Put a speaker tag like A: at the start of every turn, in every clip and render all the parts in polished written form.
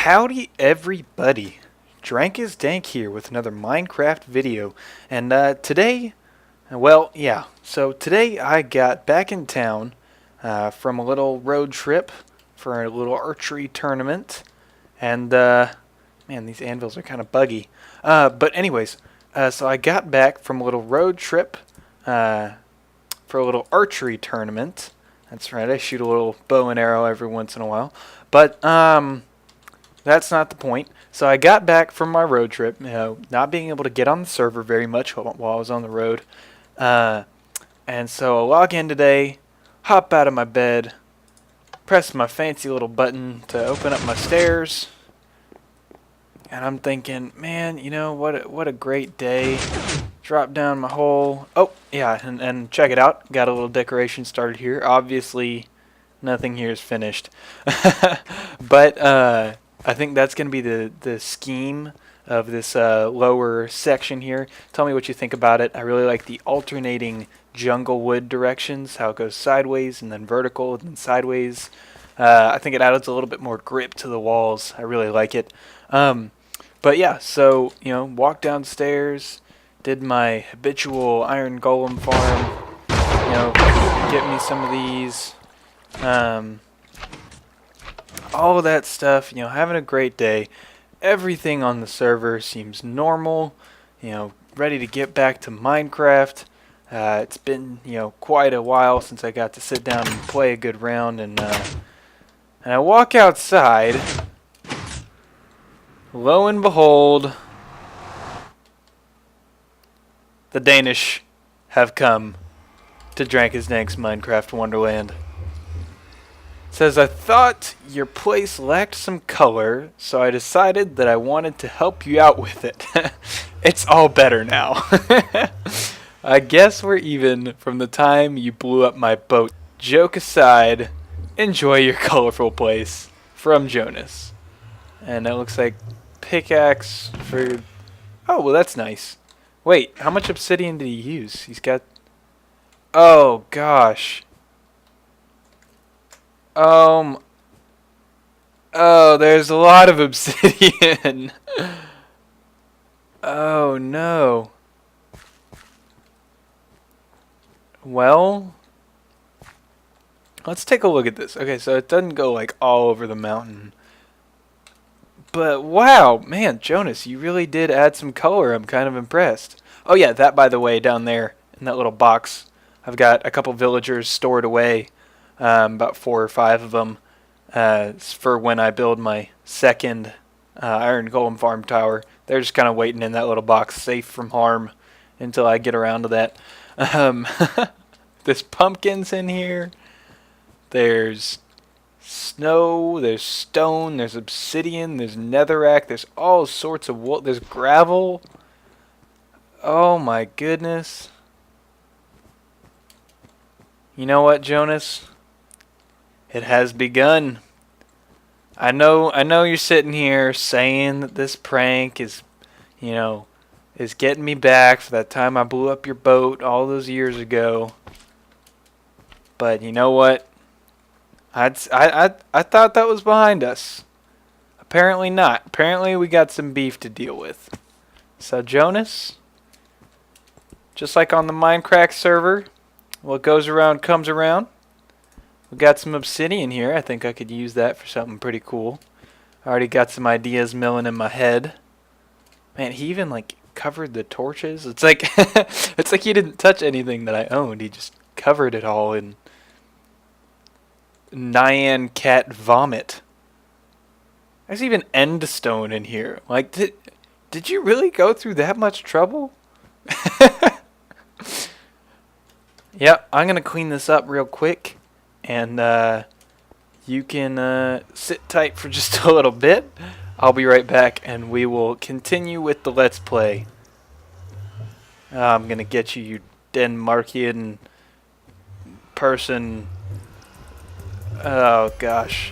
A: Howdy everybody, DrankisDank here with another Minecraft video, and today I got back in town from a little road trip for a little archery tournament, and man, these anvils are kind of buggy, but anyways, so I got back from a little road trip for a little archery tournament. That's right, I shoot a little bow and arrow every once in a while, but that's not the point. So I got back from my road trip, not being able to get on the server very much while I was on the road. And so I log in today, hop out of my bed, press my fancy little button to open up my stairs. And I'm thinking, man, you know, what a great day. Drop down my hole. Oh, yeah, and check it out. Got a little decoration started here. Obviously, nothing here is finished. But I think that's going to be the scheme of this lower section here. Tell me what you think about it. I really like the alternating jungle wood directions, how it goes sideways and then vertical and then sideways. I think it adds a little bit more grip to the walls. I really like it. But yeah, so, you know, walked downstairs, did my habitual iron golem farm, you know, get me some of these. All of that stuff, you know, having a great day. Everything on the server seems normal, you know, ready to get back to Minecraft. It's been, you know, quite a while since I got to sit down and play a good round, and I walk outside. Lo and behold, the Danish have come to DrankisDank's Minecraft Wonderland. Says, I thought your place lacked some color, so I decided that I wanted to help you out with it. It's all better now. I guess we're even from the time you blew up my boat. Joke aside, enjoy your colorful place. From Jonas. And it looks like pickaxe for... Oh, well that's nice. Wait, how much obsidian did he use? He's got... Oh, gosh. Oh, there's a lot of obsidian. Oh, no. Well, let's take a look at this. Okay, so it doesn't go like all over the mountain. But wow, man, Jonas, you really did add some color. I'm kind of impressed. Oh yeah, that, by the way, down there in that little box, I've got a couple villagers stored away. About 4 or 5 of them for when I build my second iron golem farm tower. They're just kind of waiting in that little box, safe from harm, until I get around to that. There's pumpkins in here. There's snow. There's stone. There's obsidian. There's netherrack. There's all sorts of wool. There's gravel. Oh my goodness. You know what, Jonas? It has begun. I know you're sitting here saying that this prank is, you know, is getting me back for that time I blew up your boat all those years ago. But you know what? I thought that was behind us. Apparently not. Apparently we got some beef to deal with. So Jonas, just like on the Minecraft server, what goes around comes around. We got some obsidian here. I think I could use that for something pretty cool. I already got some ideas milling in my head. Man, he even like covered the torches. It's like it's like he didn't touch anything that I owned. He just covered it all in Nyan cat vomit. There's even endstone in here. Like, did you really go through that much trouble? Yep, I'm gonna clean this up real quick. And you can sit tight for just a little bit. I'll be right back, and we will continue with the Let's Play. I'm going to get you, you Denmarkian person. Oh, gosh.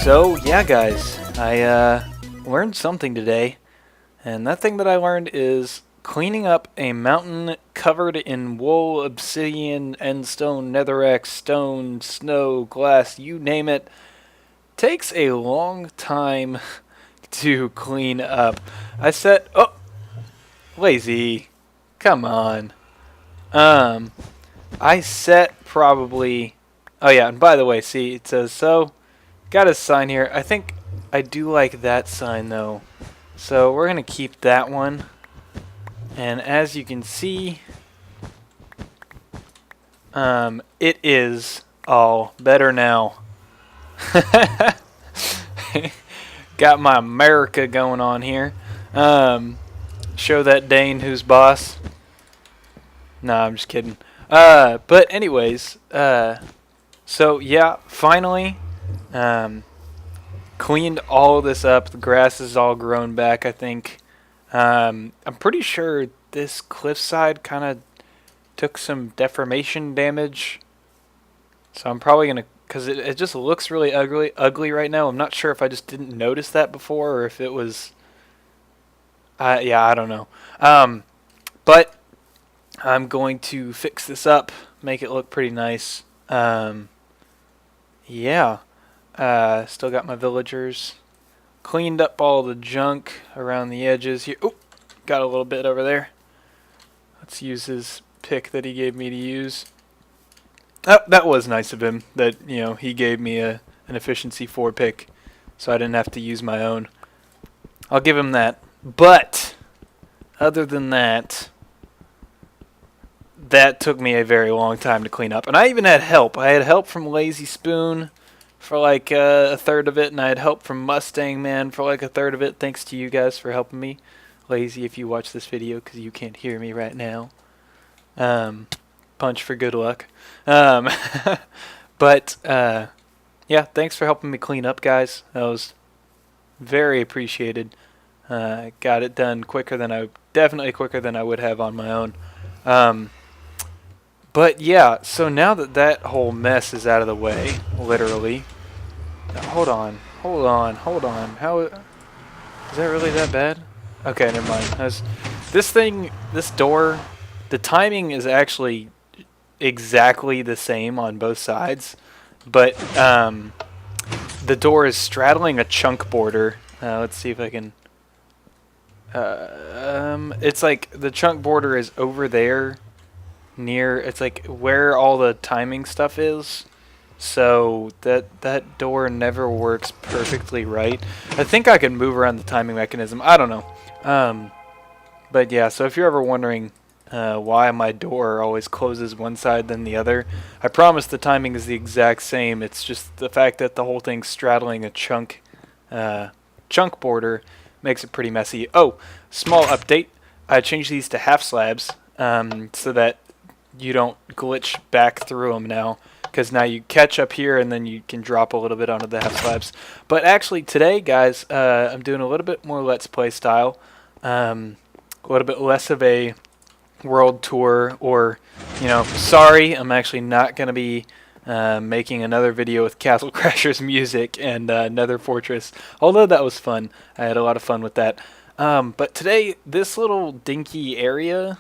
A: So, yeah guys, I learned something today, and that thing that I learned is cleaning up a mountain covered in wool, obsidian, endstone, netherrack, stone, snow, glass, you name it, takes a long time to clean up. Oh, lazy, come on. I set probably, oh yeah, and by the way, see, it says so. Got a sign here. I think I do like that sign though. So we're going to keep that one. And as you can see, it is all better now. Got my America going on here. Show that Dane who's boss. Nah, I'm just kidding. But anyways, so yeah, finally, cleaned all this up. The grass is all grown back, I think. I'm pretty sure this cliffside kind of took some deformation damage. So I'm probably going to, because it just looks really ugly right now. I'm not sure if I just didn't notice that before or if it was, yeah, I don't know. But I'm going to fix this up, make it look pretty nice. Yeah. Still got my villagers. Cleaned up all the junk around the edges here. Oh, got a little bit over there. Let's use his pick that he gave me to use. Oh, that was nice of him that, you know, he gave me an efficiency 4 pick so I didn't have to use my own. I'll give him that. But other than that, that took me a very long time to clean up. And I even had help. I had help from Lazy Spoon for like a third of it, and I had help from Mustang Man for like a third of it. Thanks to you guys for helping me. Lazy, if you watch this video, because you can't hear me right now. Punch for good luck. But yeah, thanks for helping me clean up, guys. That was very appreciated. Got it done definitely quicker than I would have on my own. But yeah, so now that that whole mess is out of the way, literally. Hold on. How is that really that bad? Okay, never mind. This door, the timing is actually exactly the same on both sides, but the door is straddling a chunk border. Let's see if I can. It's like the chunk border is over there. It's like where all the timing stuff is, so that door never works perfectly right. I think I can move around the timing mechanism. I don't know. But yeah, so if you're ever wondering why my door always closes one side then the other, I promise the timing is the exact same. It's just the fact that the whole thing's straddling a chunk border makes it pretty messy. Oh, small update. I changed these to half slabs so that you don't glitch back through them now, because now you catch up here and then you can drop a little bit onto the half slabs. But actually today, guys, I'm doing a little bit more Let's Play style, a little bit less of a world tour, or, you know, sorry, I'm actually not going to be making another video with Castle Crashers music and Nether Fortress, although that was fun. I had a lot of fun with that. But today, this little dinky area,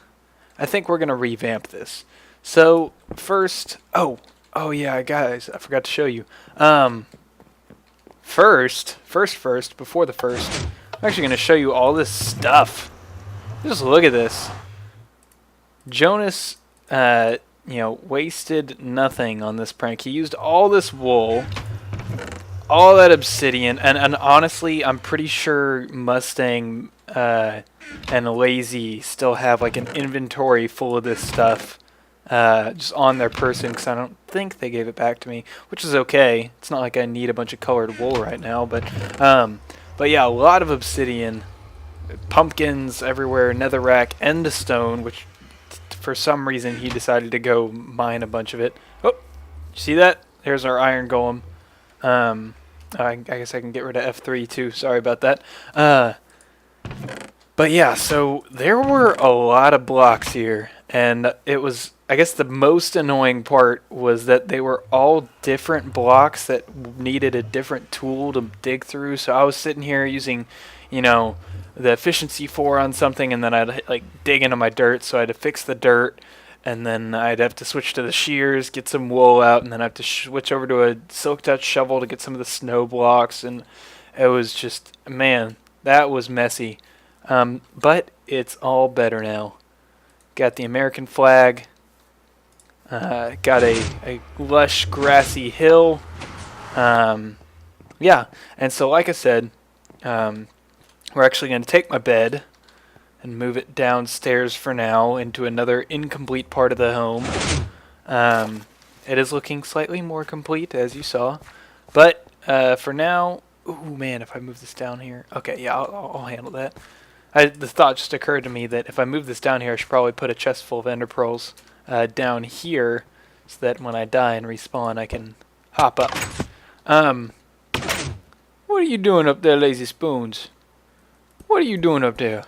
A: I think we're going to revamp this. So, first, oh yeah, guys, I forgot to show you. First, before the first, I'm actually going to show you all this stuff. Just look at this. Jonas, wasted nothing on this prank. He used all this wool, all that obsidian, and honestly, I'm pretty sure Mustang and Lazy still have like an inventory full of this stuff just on their person, because I don't think they gave it back to me, which is okay. It's not like I need a bunch of colored wool right now, but yeah, a lot of obsidian, pumpkins everywhere, netherrack, endstone, which for some reason he decided to go mine a bunch of it. Oh, you see that? There's our iron golem. I guess I can get rid of F3 too. Sorry about that. But yeah, so there were a lot of blocks here, and it was, I guess the most annoying part was that they were all different blocks that needed a different tool to dig through. So I was sitting here using, the efficiency 4 on something, and then I'd like dig into my dirt, so I had to fix the dirt, and then I'd have to switch to the shears, get some wool out, and then I have to switch over to a silk touch shovel to get some of the snow blocks, and it was just, man, that was messy. But it's all better now. Got the American flag, got a lush grassy hill, yeah, and so like I said, we're actually going to take my bed and move it downstairs for now into another incomplete part of the home. It is looking slightly more complete, as you saw. But for now... Ooh, man, if I move this down here... Okay, yeah, I'll handle that. The thought just occurred to me that if I move this down here, I should probably put a chest full of ender pearls down here so that when I die and respawn, I can hop up. What are you doing up there, Lazy Spoons? What are you doing up there?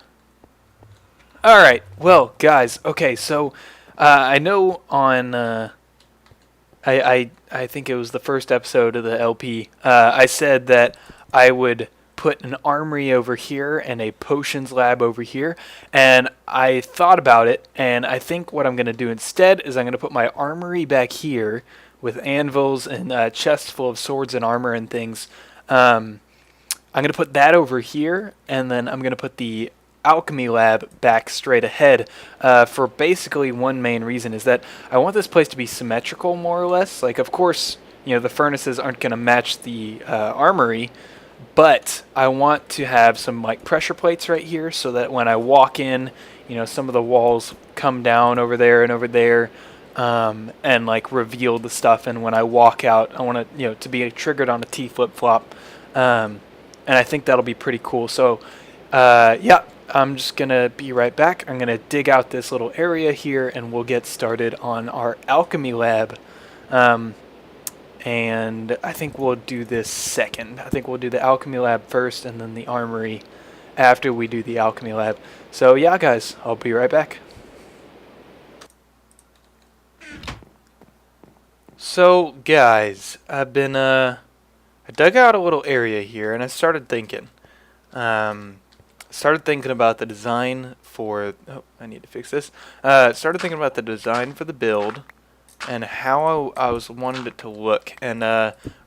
A: Alright, well, guys, okay, so I know on, I think it was the first episode of the LP, I said that I would put an armory over here and a potions lab over here, and I thought about it, and I think what I'm going to do instead is I'm going to put my armory back here with anvils and chests full of swords and armor and things. I'm going to put that over here, and then I'm going to put the Alchemy lab back straight ahead for basically one main reason, is that I want this place to be symmetrical, more or less. Like, of course, the furnaces aren't going to match the armory, but I want to have some like pressure plates right here so that when I walk in, some of the walls come down over there and over there, and like reveal the stuff, and when I walk out, I want to, to be triggered on a T flip-flop. And I think that'll be pretty cool. So, yeah, I'm just going to be right back. I'm going to dig out this little area here, and we'll get started on our Alchemy lab. And I think we'll do this second. I think we'll do the Alchemy lab first, and then the armory after we do the Alchemy lab. So, yeah, guys, I'll be right back. So, guys, I've been, I dug out a little area here, and I started thinking. Started thinking about the design for... Oh, I need to fix this. Started thinking about the design for the build and how I was wanting it to look. And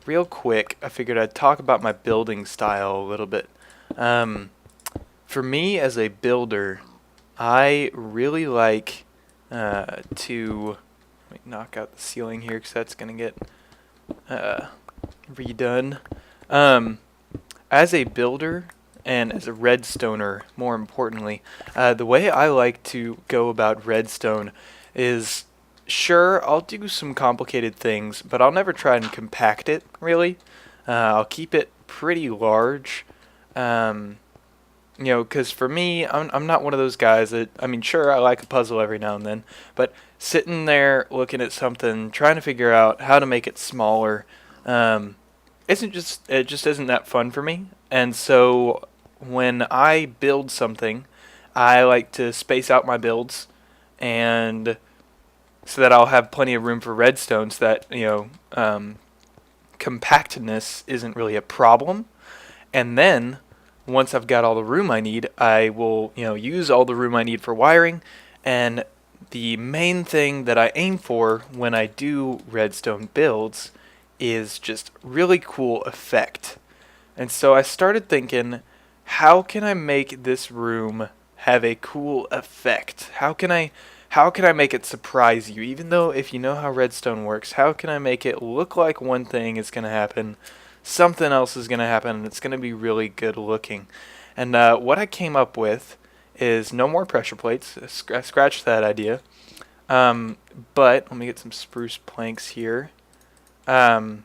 A: real quick, I figured I'd talk about my building style a little bit. For me, as a builder, I really like to... Let me knock out the ceiling here because that's going to get... redone. As a builder and as a redstoner, more importantly, the way I like to go about redstone is, sure, I'll do some complicated things, but I'll never try and compact it, really. I'll keep it pretty large, because for me, I'm not one of those guys that, sure, I like a puzzle every now and then, but sitting there looking at something, trying to figure out how to make it smaller, it just isn't that fun for me. And so when I build something, I like to space out my builds, and so that I'll have plenty of room for redstone, so that compactness isn't really a problem. And then once I've got all the room I need, I will use all the room I need for wiring. And the main thing that I aim for when I do redstone builds is just really cool effect. And so I started thinking, how can I make this room have a cool effect? How can I make it surprise you? Even though if you know how redstone works, how can I make it look like one thing is going to happen, something else is going to happen, and it's going to be really good looking? And what I came up with is no more pressure plates. Scratch that idea. But let me get some spruce planks here. So I'm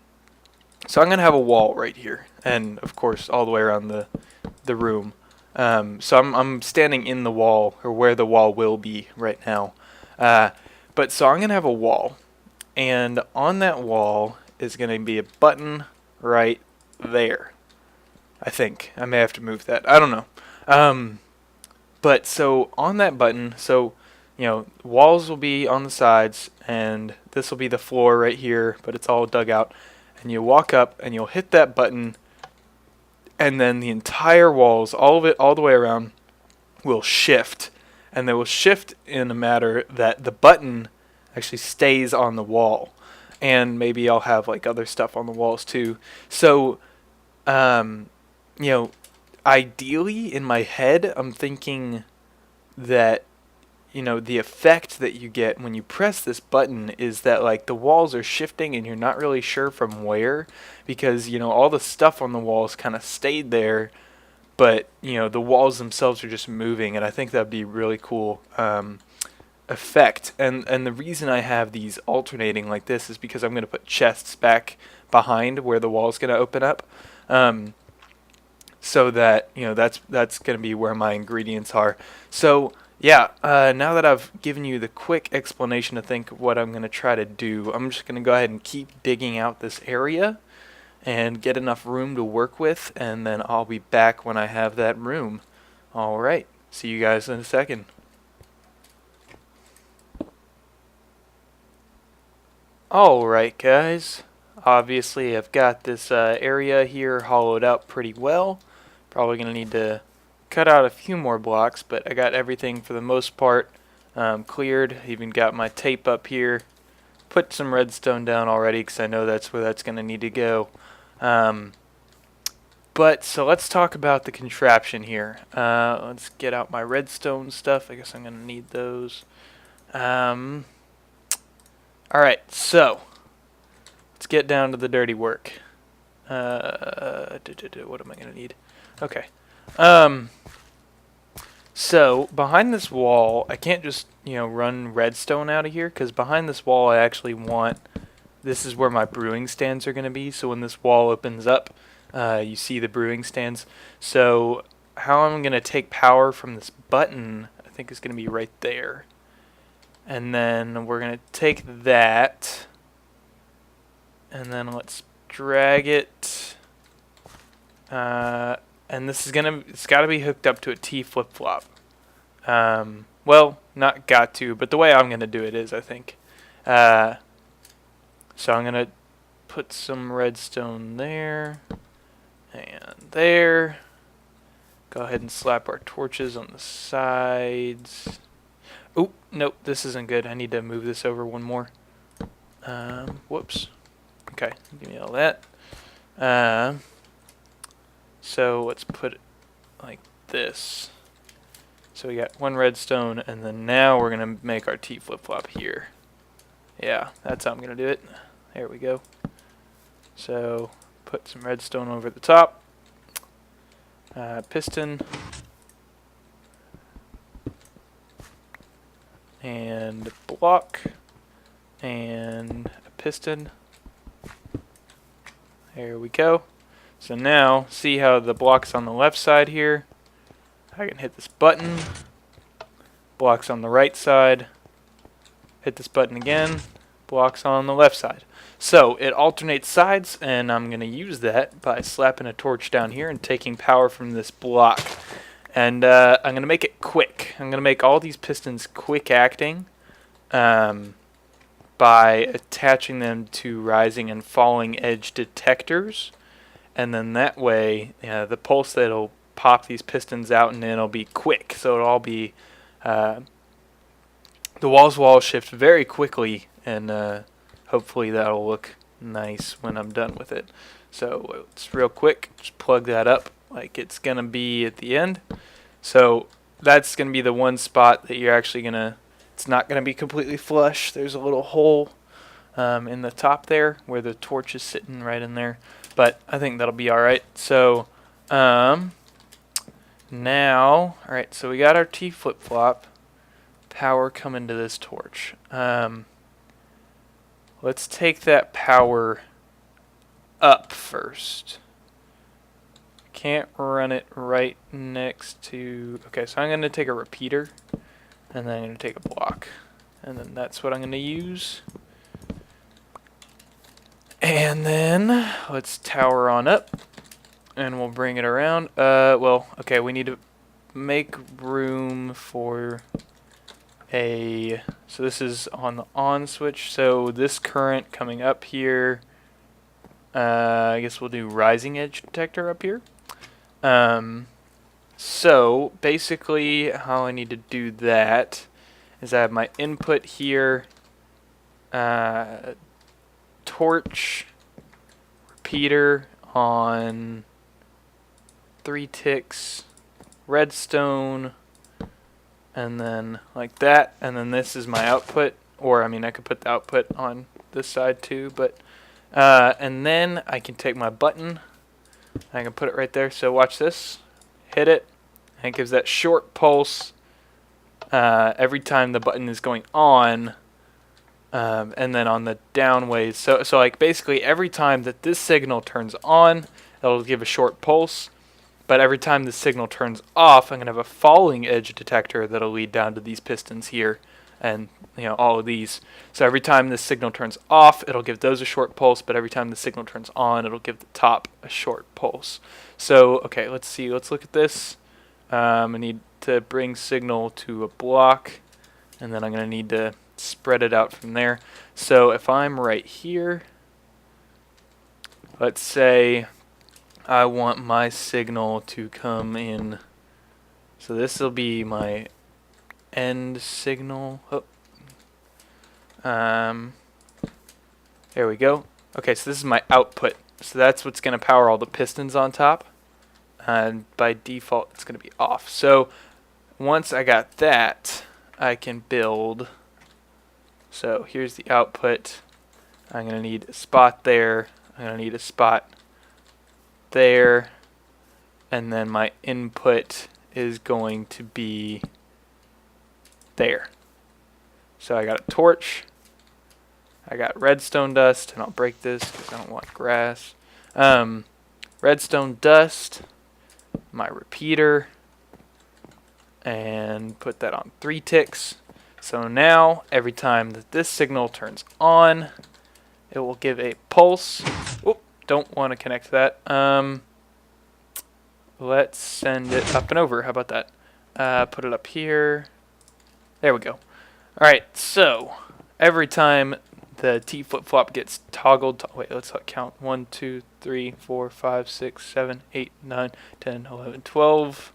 A: going to have a wall right here, and of course all the way around the room. So I'm standing in the wall, or where the wall will be right now. But so I'm going to have a wall, and on that wall is going to be a button right there. I think. I may have to move that. I don't know. But so on that button, so walls will be on the sides, and this will be the floor right here, but it's all dug out. And you walk up, and you'll hit that button, and then the entire walls, all of it, all the way around, will shift. And they will shift in a matter that the button actually stays on the wall. And maybe I'll have like other stuff on the walls too. So, ideally in my head, I'm thinking that the effect that you get when you press this button is that like the walls are shifting and you're not really sure from where, because all the stuff on the walls kind of stayed there, but the walls themselves are just moving, and I think that'd be really cool effect. And the reason I have these alternating like this is because I'm going to put chests back behind where the wall's going to open up, so that that's going to be where my ingredients are. So yeah, now that I've given you the quick explanation, I think what I'm going to try to do, I'm just going to go ahead and keep digging out this area and get enough room to work with, and then I'll be back when I have that room. Alright, see you guys in a second. Alright guys, obviously I've got this area here hollowed out pretty well. Probably going to need to cut out a few more blocks, but I got everything for the most part cleared. Even got my tape up here. Put some redstone down already because I know that's where that's going to need to go. But so let's talk about the contraption here. Let's get out my redstone stuff. I guess I'm going to need those. Alright, so let's get down to the dirty work. What am I going to need? Okay. So behind this wall, I can't just run redstone out of here, because behind this wall I actually want, this is where my brewing stands are going to be. So when this wall opens up, you see the brewing stands. So how I'm going to take power from this button, I think is going to be right there. And then we're going to take that, and then let's drag it. And this is it's got to be hooked up to a T flip-flop. Well, not got to, but the way I'm going to do it is, I think. So I'm going to put some redstone there, and there. Go ahead and slap our torches on the sides. Oh, nope, this isn't good. I need to move this over one more. Whoops. Okay, give me all that. So let's put it like this. So we got one redstone, and then now we're going to make our T flip-flop here. Yeah, that's how I'm going to do it. There we go. So put some redstone over the top. Piston. And a block. And a piston. There we go. So now, see how the block's on the left side here? I can hit this button. Block's on the right side. Hit this button again. Block's on the left side. So it alternates sides, and I'm going to use that by slapping a torch down here and taking power from this block. And I'm going to make it quick. I'm going to make all these pistons quick acting by attaching them to rising and falling edge detectors. And then that way, the pulse that'll pop these pistons out, and then it'll be quick. So it'll all be, the walls will all shift very quickly, and hopefully that'll look nice when I'm done with it. So it's real quick. Just plug that up like it's going to be at the end. So that's going to be the one spot that you're actually going to, it's not going to be completely flush. There's a little hole in the top there where the torch is sitting right in there. But I think that'll be alright. So now, alright, so we got our T flip-flop. Power coming to this torch. Let's take that power up first. Can't run it right next to... Okay, so I'm going to take a repeater, and then I'm going to take a block. And then that's what I'm going to use. And then let's tower on up, and we'll bring it around. Well, okay, we need to make room for a... So this is on the on switch, so this current coming up here, I guess we'll do rising edge detector up here. So basically how I need to do that is I have my input here, torch, repeater on 3 ticks, redstone, and then like that, and then this is my output, or I mean I could put the output on this side too, but and then I can take my button, I can put it right there. So watch this, hit it, and it gives that short pulse every time the button is going on, and then on the down ways. So like basically every time that this signal turns on, it'll give a short pulse. But every time the signal turns off, I'm going to have a falling edge detector that'll lead down to these pistons here, and all of these. So every time this signal turns off, it'll give those a short pulse, but every time the signal turns on, it'll give the top a short pulse. So, okay, let's see. Let's look at this. I need to bring signal to a block, and then I'm going to need to spread it out from there. So if I'm right here, let's say I want my signal to come in. So this will be my end signal. Oh. There we go. Okay, so this is my output. So that's what's going to power all the pistons on top. And by default, it's going to be off. So once I got that, I can build. So here's the output. I'm going to need a spot there. I'm going to need a spot there, and then my input is going to be there. So I got a torch, I got redstone dust, and I'll break this because I don't want grass. Redstone dust, my repeater, and put that on 3 ticks. So now every time that this signal turns on, it will give a pulse. Oop. Don't want to connect that. Let's send it up and over. How about that? Put it up here. There we go. Alright, so every time the T flip-flop gets toggled, wait, let's count. 1, 2, 3, 4, 5, 6, 7, 8, 9, 10, 11, 12.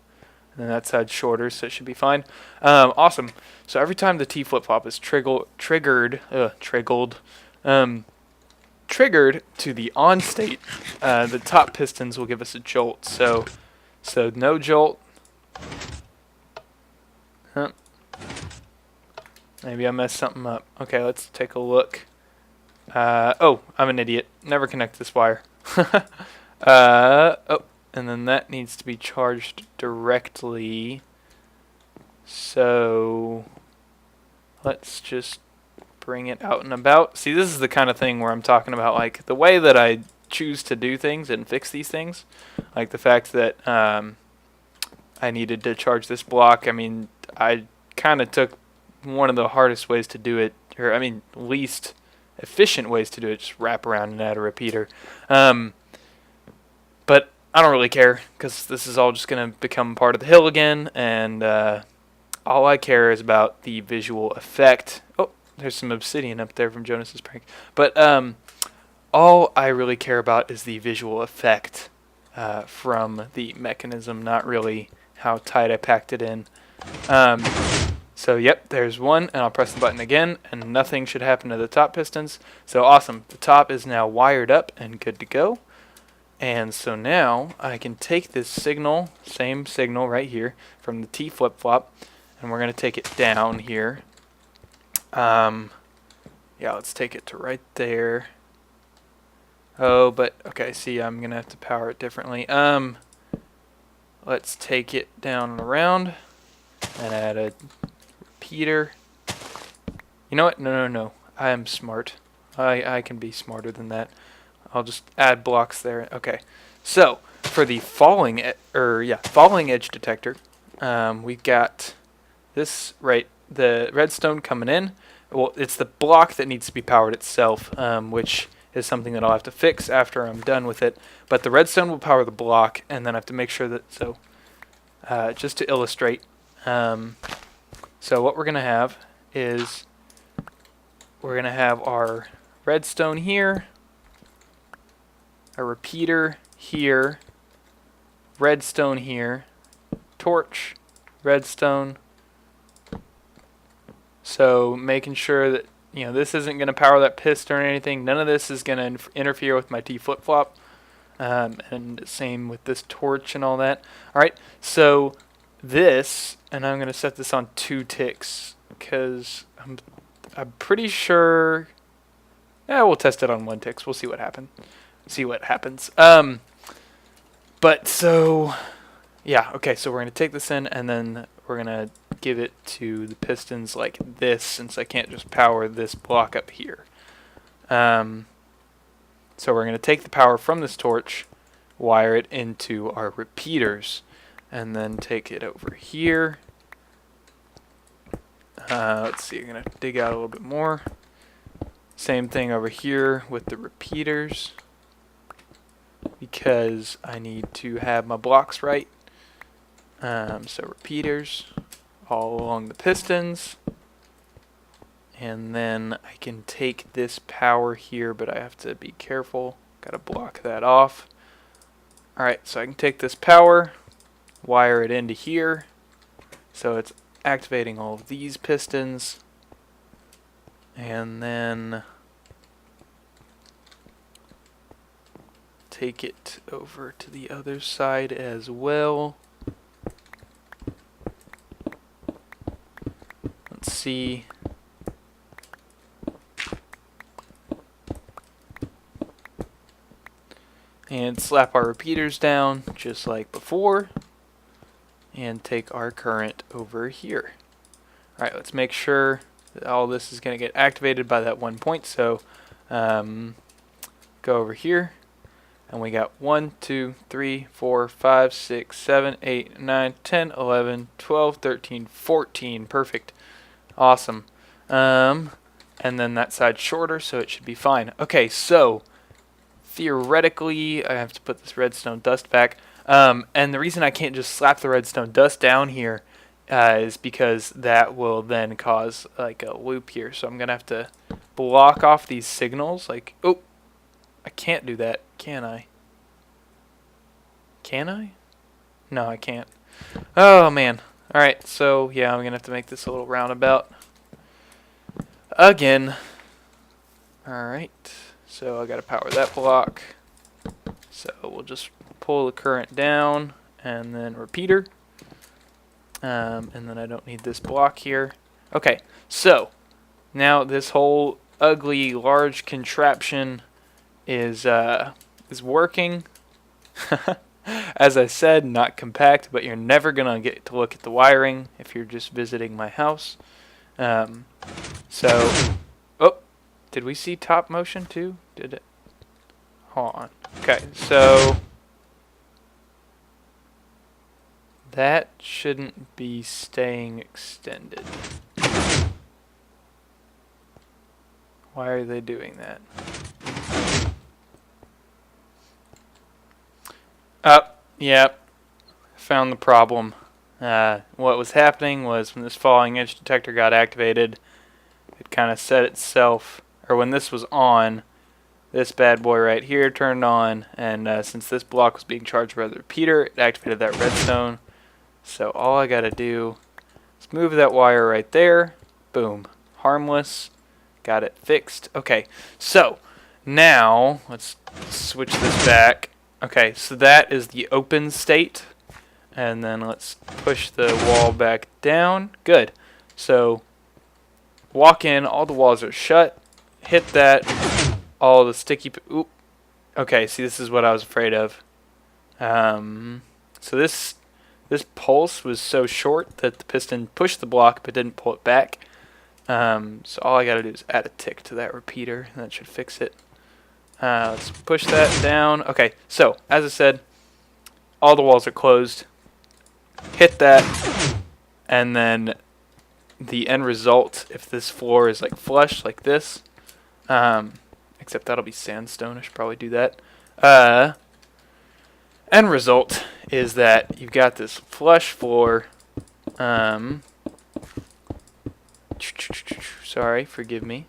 A: And then that side's shorter, so it should be fine. Awesome. So every time the T flip-flop is triggered to the on state, the top pistons will give us a jolt. So no jolt. Huh. Maybe I messed something up. Okay, let's take a look. Oh, I'm an idiot. Never connect this wire. Oh, and then that needs to be charged directly. So let's just bring it out and about. See, this is the kind of thing where I'm talking about, like, the way that I choose to do things and fix these things. Like the fact that I needed to charge this block. I mean, I kind of took one of the hardest ways to do it, or I mean, least efficient ways to do it, just wrap around and add a repeater. But I don't really care, because this is all just going to become part of the hill again, and all I care is about the visual effect. Oh, there's some obsidian up there from Jonas's prank. But all I really care about is the visual effect from the mechanism, not really how tight I packed it in. So yep, there's one, and I'll press the button again, and nothing should happen to the top pistons. So awesome, the top is now wired up and good to go. And so now I can take this signal, same signal right here from the T flip-flop, and we're going to take it down here. Yeah, let's take it to right there. Oh, but okay, see, I'm going to have to power it differently. Let's take it down and around and add a repeater. You know what? No. I am smart. I can be smarter than that. I'll just add blocks there. Okay. So for the falling edge detector, we've got this right, the redstone coming in. Well, it's the block that needs to be powered itself, which is something that I'll have to fix after I'm done with it. But the redstone will power the block, and then I have to make sure that just to illustrate. So what we're gonna have is we're gonna have our redstone here, a repeater here, redstone here, torch, redstone. So making sure that, you know, this isn't going to power that piston or anything. None of this is going to interfere with my T flip-flop. And same with this torch and all that. Alright, so this, and I'm going to set this on 2 ticks because I'm pretty sure. Yeah, we'll test it on 1 ticks. We'll see what happens. But so, yeah, okay, so we're going to take this in, and then we're going to give it to the pistons like this, since I can't just power this block up here. So we're going to take the power from this torch, wire it into our repeaters, and then take it over here. Let's see, I'm going to dig out a little bit more. Same thing over here with the repeaters, because I need to have my blocks right. So repeaters all along the pistons, and then I can take this power here, but I have to be careful. Gotta block that off. Alright, so I can take this power, wire it into here, so it's activating all of these pistons, and then take it over to the other side as well. Let's see. And slap our repeaters down just like before, and take our current over here. Alright, let's make sure that all this is going to get activated by that 1 point. So go over here, and we got 1, 2, 3, 4, 5, 6, 7, 8, 9, 10, 11, 12, 13, 14. Perfect. Awesome. And then that side's shorter, so it should be fine. Okay, so theoretically, I have to put this redstone dust back. And the reason I can't just slap the redstone dust down here is because that will then cause like a loop here. So I'm going to have to block off these signals. Like, oh, I can't do that, can I? Can I? No, I can't. Oh, man. Alright, so yeah, I'm going to have to make this a little roundabout again. Alright, so I got to power that block. So we'll just pull the current down, and then repeater. And then I don't need this block here. Okay, so now this whole ugly large contraption is working. As I said, not compact, but you're never gonna get to look at the wiring if you're just visiting my house. So, oh, did we see top motion too? Did it? Hold on. Okay, so that shouldn't be staying extended. Why are they doing that? Yep. Found the problem. What was happening was when this falling edge detector got activated, it kind of set itself, or when this was on, this bad boy right here turned on, and since this block was being charged by the repeater, it activated that redstone. So all I gotta do is move that wire right there. Boom. Harmless. Got it fixed. Okay, so now let's switch this back. Okay, so that is the open state. And then let's push the wall back down. Good. So walk in, all the walls are shut. Hit that, all the sticky... Oop. Okay, see, this is what I was afraid of. So this pulse was so short that the piston pushed the block but didn't pull it back. So all I gotta do is add a tick to that repeater, and that should fix it. Let's push that down. Okay, so as I said, all the walls are closed. Hit that, and then the end result, if this floor is like flush like this, except that'll be sandstone, I should probably do that. End result is that you've got this flush floor. Sorry, forgive me.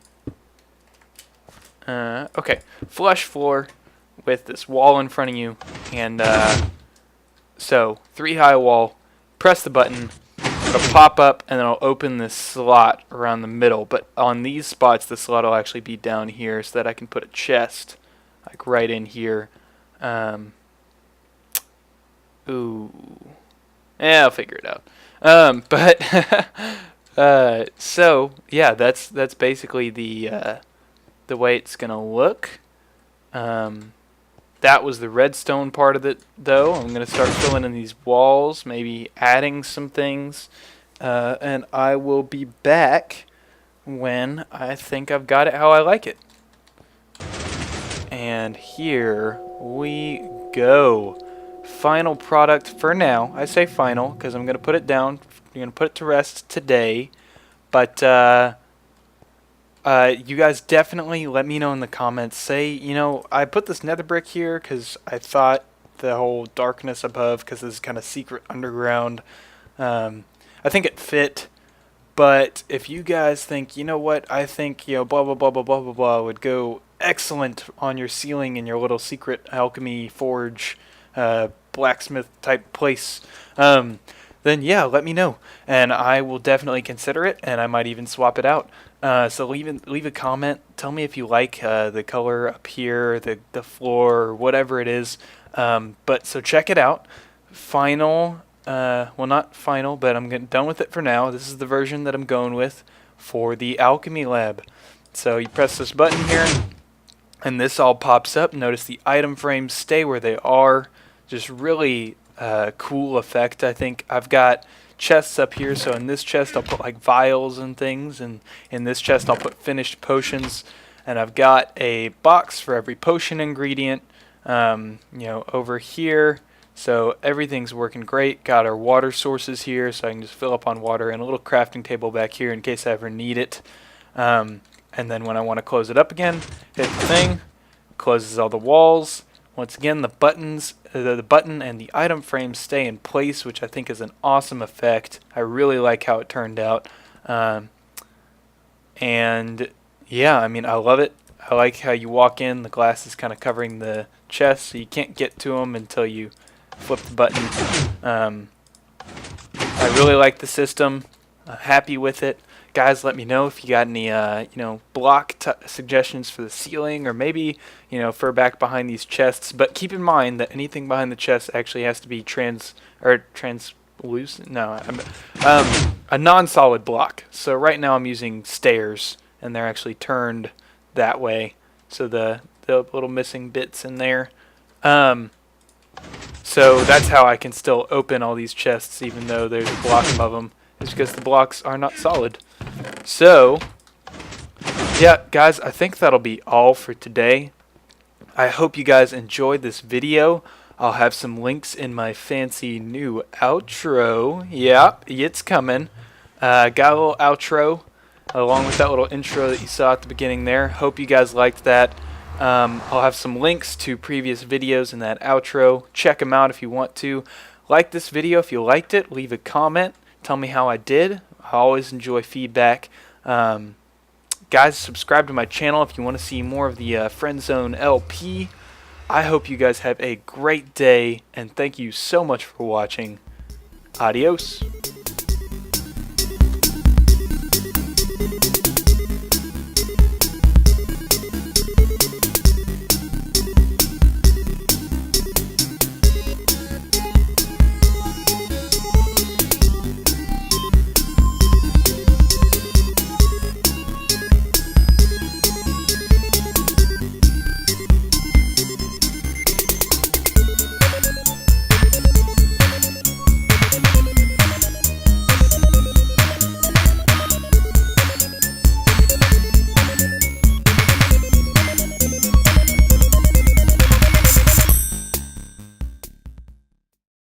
A: Okay, flush floor with this wall in front of you, and so 3 high wall. Press the button, it'll pop up, and then it'll open this slot around the middle. But on these spots, the slot will actually be down here, so that I can put a chest like right in here. Ooh, yeah, I'll figure it out. So yeah, that's basically the way it's gonna look. That was the redstone part of it, though. I'm gonna start filling in these walls, maybe adding some things, and I will be back when I think I've got it how I like it. And here we go. Final product for now. I say final because I'm gonna put it down. I'm gonna put it to rest today, but you guys definitely let me know in the comments. Say, you know, I put this nether brick here because I thought the whole darkness above, because this is kind of secret underground, I think it fit. But if you guys think, you know what, I think, you know, blah blah blah blah blah blah blah would go excellent on your ceiling in your little secret alchemy forge, blacksmith type place, then yeah, let me know, and I will definitely consider it, and I might even swap it out. So leave a comment. Tell me if you like the color up here, the floor, or whatever it is. But so check it out. Final, well, not final, but I'm getting done with it for now. This is the version that I'm going with for the alchemy lab. So you press this button here, and this all pops up. Notice the item frames stay where they are. Just really cool effect. I think I've got chests up here, so in this chest I'll put like vials and things, and in this chest I'll put finished potions, and I've got a box for every potion ingredient, you know, over here. So everything's working great. Got our water sources here, so I can just fill up on water, and a little crafting table back here in case I ever need it. And then when I want to close it up again, hit the thing, closes all the walls. Once again, the buttons, the button and the item frames stay in place, which I think is an awesome effect. I really like how it turned out. And yeah, I mean, I love it. I like how you walk in, the glass is kind of covering the chest, so you can't get to them until you flip the button. I really like the system. Happy with it. Guys, let me know if you got any, you know, block suggestions for the ceiling, or maybe, you know, for back behind these chests. But keep in mind that anything behind the chest actually has to be translucent. No, a non-solid block. So right now I'm using stairs, and they're actually turned that way. So the little missing bits in there. So that's how I can still open all these chests, even though there's a block above them. It's because the blocks are not solid. So, yeah, guys, I think that'll be all for today. I hope you guys enjoyed this video. I'll have some links in my fancy new outro. Yeah, it's coming. Got a little outro along with that little intro that you saw at the beginning there. Hope you guys liked that. I'll have some links to previous videos in that outro. Check them out if you want to. Like this video if you liked it. Leave a comment. Tell me how I did. I always enjoy feedback. Guys, subscribe to my channel if you want to see more of the Friend Zone LP. I hope you guys have a great day, and thank you so much for watching. Adios.